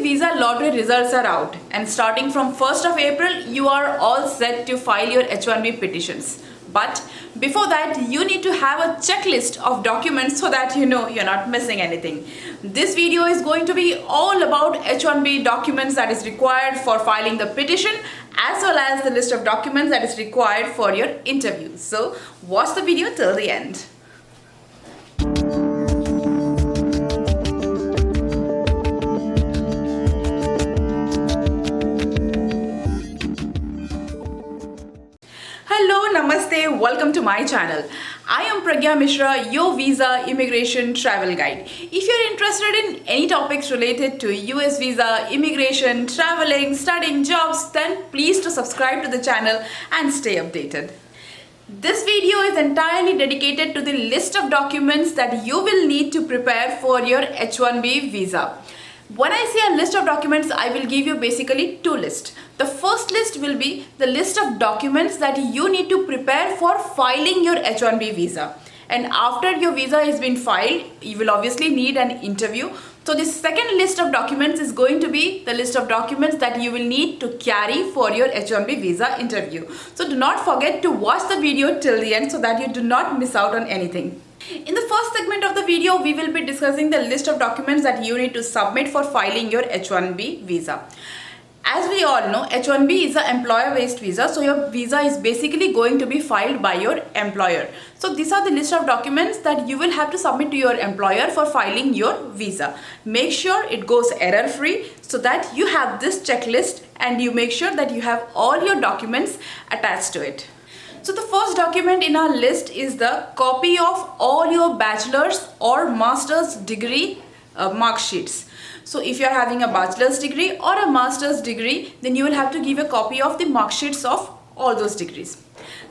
Visa Lottery results are out, and starting from 1st of April, you are all set to file your H1B petitions. But before that, you need to have a checklist of documents so that you know you're not missing anything. This video is going to be all about H1B documents that is required for filing the petition, as well as the list of documents that is required for your interview. So watch the video till the end. Hello, Namaste, welcome to my channel. I am Pragnya Mishra, your visa immigration travel guide. If you're interested in any topics related to US visa, immigration, traveling, studying, jobs, then please to subscribe to the channel and stay updated. This video is entirely dedicated to the list of documents that you will need to prepare for your H1B visa. When I say a list of documents, I will give you basically two lists. The first list will be the list of documents that you need to prepare for filing your H1B visa. And after your visa has been filed, you will obviously need an interview. So the second list of documents is going to be the list of documents that you will need to carry for your H1B visa interview. So do not forget to watch the video till the end so that you do not miss out on anything. In the first segment of the video, we will be discussing the list of documents that you need to submit for filing your H1B visa. As we all know, H1B is an employer-based visa, so your visa is basically going to be filed by your employer. So these are the list of documents that you will have to submit to your employer for filing your visa. Make sure it goes error-free so that you have this checklist and you make sure that you have all your documents attached to it. So the first document in our list is the copy of all your bachelor's or master's degree mark sheets. So if you are having a bachelor's degree or a master's degree, then you will have to give a copy of the mark sheets of all those degrees.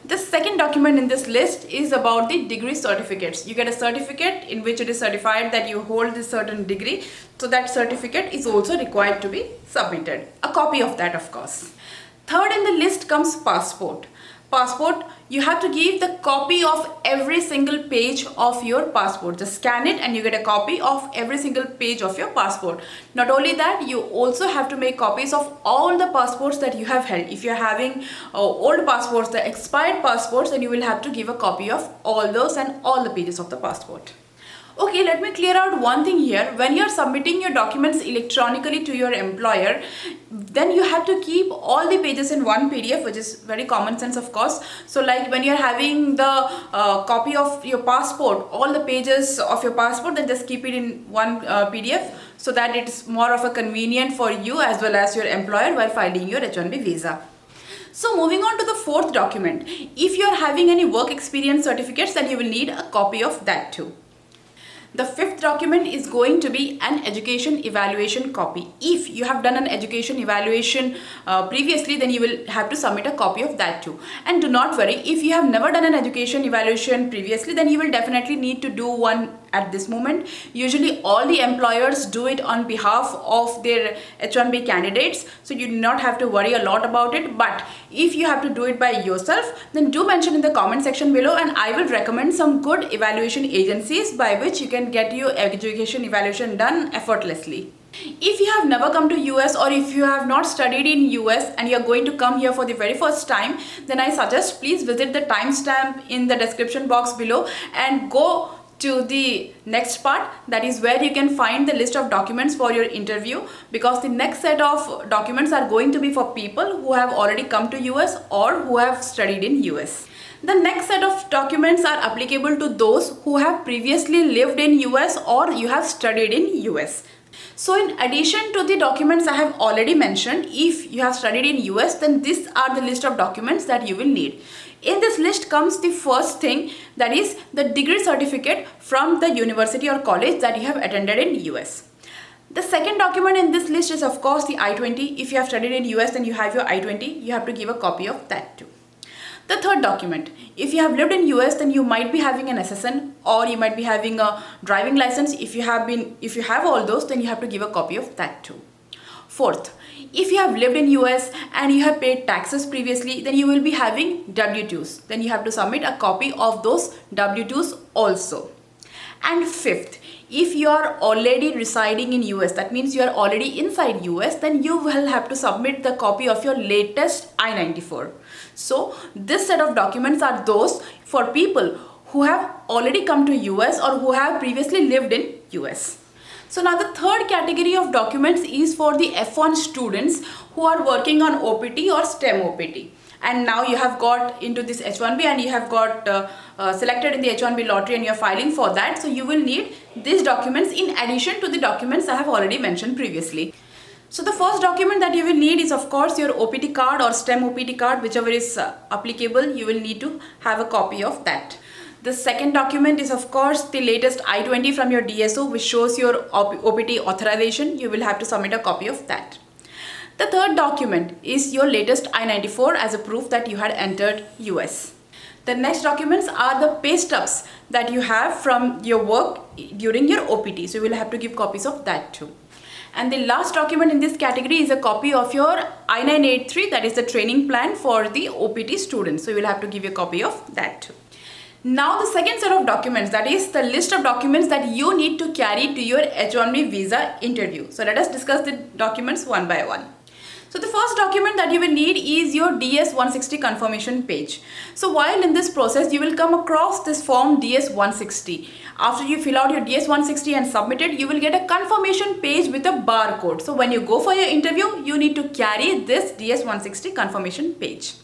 The second document in this list is about the degree certificates. You get a certificate in which it is certified that you hold this certain degree. So that certificate is also required to be submitted. A copy of that, of course. Third in the list comes passport. Passport, you have to give the copy of every single page of your passport. Just scan it and you get a copy of every single page of your passport. Not only that, you also have to make copies of all the passports that you have held. If you're having old passports, the expired passports, then you will have to give a copy of all those and all the pages of the passport. Okay, let me clear out one thing here. When you're submitting your documents electronically to your employer, then you have to keep all the pages in one PDF, which is very common sense, of course. So like when you're having the copy of your passport, all the pages of your passport, then just keep it in one PDF so that it's more of a convenient for you as well as your employer while filing your H1B visa. So moving on to the fourth document. If you're having any work experience certificates, then you will need a copy of that too. The fifth document is going to be an education evaluation copy. If you have done an education evaluation previously, then you will have to submit a copy of that too. And do not worry, if you have never done an education evaluation previously, then you will definitely need to do one at this moment. Usually all the employers do it on behalf of their H1B candidates, so you do not have to worry a lot about it. But if you have to do it by yourself, then do mention in the comment section below and I will recommend some good evaluation agencies by which you can get your education evaluation done effortlessly. If you have never come to US or if you have not studied in US and you are going to come here for the very first time, then I suggest please visit the timestamp in the description box below and go to the next part, that is where you can find the list of documents for your interview, because the next set of documents are going to be for people who have already come to US or who have studied in US. The next set of documents are applicable to those who have previously lived in US or you have studied in US. So in addition to the documents I have already mentioned, if you have studied in US, then these are the list of documents that you will need. In this list comes the first thing, that is the degree certificate from the university or college that you have attended in US. The second document in this list is of course the I-20. If you have studied in US, then you have your I-20. You have to give a copy of that too. The third document, if you have lived in US, then you might be having an SSN or you might be having a driving license. If you have all those, then you have to give a copy of that too. Fourth, if you have lived in US and you have paid taxes previously, then you will be having W-2s. Then you have to submit a copy of those W-2s also. And fifth, If you are already residing in US, that means you are already inside US, then you will have to submit the copy of your latest I-94. So this set of documents are those for people who have already come to US or who have previously lived in US. So now the third category of documents is for the F1 students who are working on OPT or STEM OPT. And now you have got into this H1B and you have got selected in the H1B lottery and you are filing for that. So you will need these documents in addition to the documents I have already mentioned previously. So the first document that you will need is of course your OPT card or STEM OPT card, whichever is applicable. You will need to have a copy of that. The second document is of course the latest I-20 from your DSO, which shows your OPT authorization. You will have to submit a copy of that. The third document is your latest I-94 as a proof that you had entered US. The next documents are the pay stubs that you have from your work during your OPT. So you will have to give copies of that too. And the last document in this category is a copy of your I-983, that is the training plan for the OPT students. So you will have to give a copy of that too. Now the second set of documents, that is the list of documents that you need to carry to your H1B visa interview. So let us discuss the documents one by one. So the first document that you will need is your DS-160 confirmation page. So while in this process, you will come across this form DS-160. After you fill out your DS-160 and submit it, you will get a confirmation page with a barcode. So when you go for your interview, you need to carry this DS-160 confirmation page.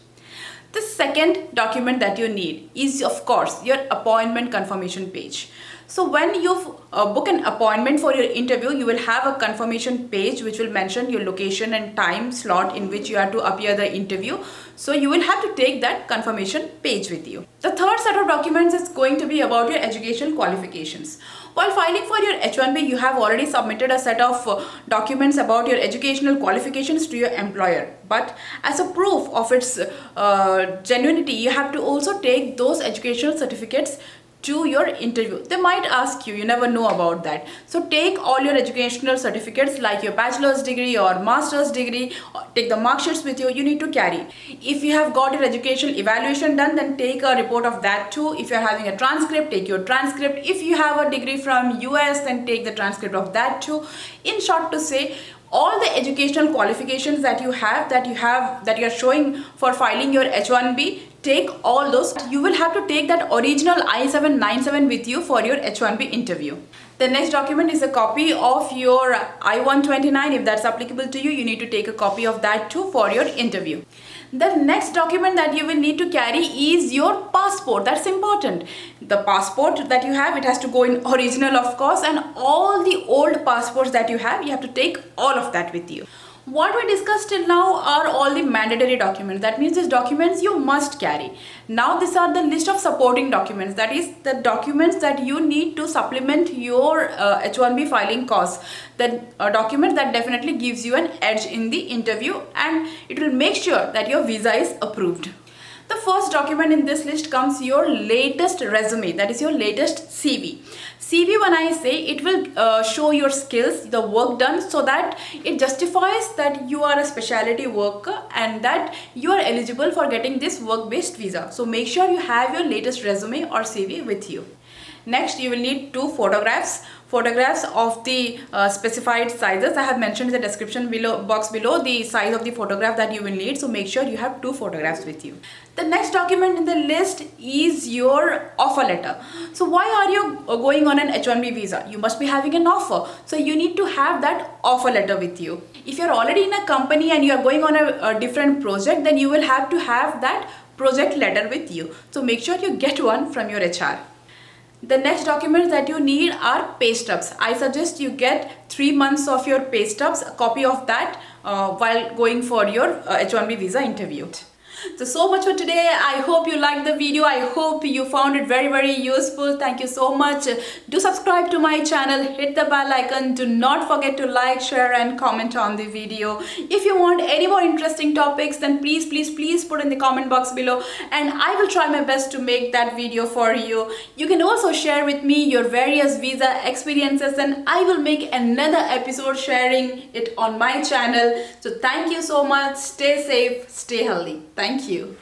The second document that you need is of course your appointment confirmation page. So when you book an appointment for your interview, you will have a confirmation page which will mention your location and time slot in which you have to appear the interview. So you will have to take that confirmation page with you. The third set of documents is going to be about your educational qualifications. While filing for your H1B, you have already submitted a set of documents about your educational qualifications to your employer. But as a proof of its genuinity, you have to also take those educational certificates to your interview. They might ask you, you never know about that. So take all your educational certificates like your bachelor's degree or master's degree, take the mark sheets with you, you need to carry. If you have got your educational evaluation done, then take a report of that too. If you're having a transcript, take your transcript. If you have a degree from US, then take the transcript of that too. In short to say, all the educational qualifications that you are showing for filing your H1B, take all those. You will have to take that original I-797 with you for your H1B interview. The next document is a copy of your I-129. If that's applicable to you, you need to take a copy of that too for your interview. The next document that you will need to carry is your passport. That's important. The passport that you have, it has to go in original of course, and all the old passports that you have to take all of that with you. What we discussed till now are all the mandatory documents. That means these documents you must carry. Now these are the list of supporting documents. That is the documents that you need to supplement your H1B filing costs. The document that definitely gives you an edge in the interview and it will make sure that your visa is approved. The first document in this list comes your latest resume, that is your latest CV. CV, when I say, it will show your skills, the work done, so that it justifies that you are a specialty worker and that you are eligible for getting this work-based visa. So make sure you have your latest resume or CV with you. Next, you will need two photographs of the specified sizes. I have mentioned in the description box below the size of the photograph that you will need. So make sure you have two photographs with you. The next document in the list is your offer letter. So why are you going on an H1B visa? You must be having an offer. So you need to have that offer letter with you. If you're already in a company and you are going on a different project, then you will have to have that project letter with you. So make sure you get one from your HR. The next documents that you need are pay stubs. I suggest you get 3 months of your pay stubs, a copy of that while going for your H1B visa interview. So much for today. I hope you liked the video. I hope you found it very useful. Thank you so much. Do subscribe to my channel, hit the bell icon. Do not forget to like, share and comment on the video. If you want any more interesting topics, then please put in the comment box below and I will try my best to make that video for you. You can also share with me your various visa experiences and I will make another episode sharing it on my channel. So thank you so much. Stay safe, stay healthy. Thank you.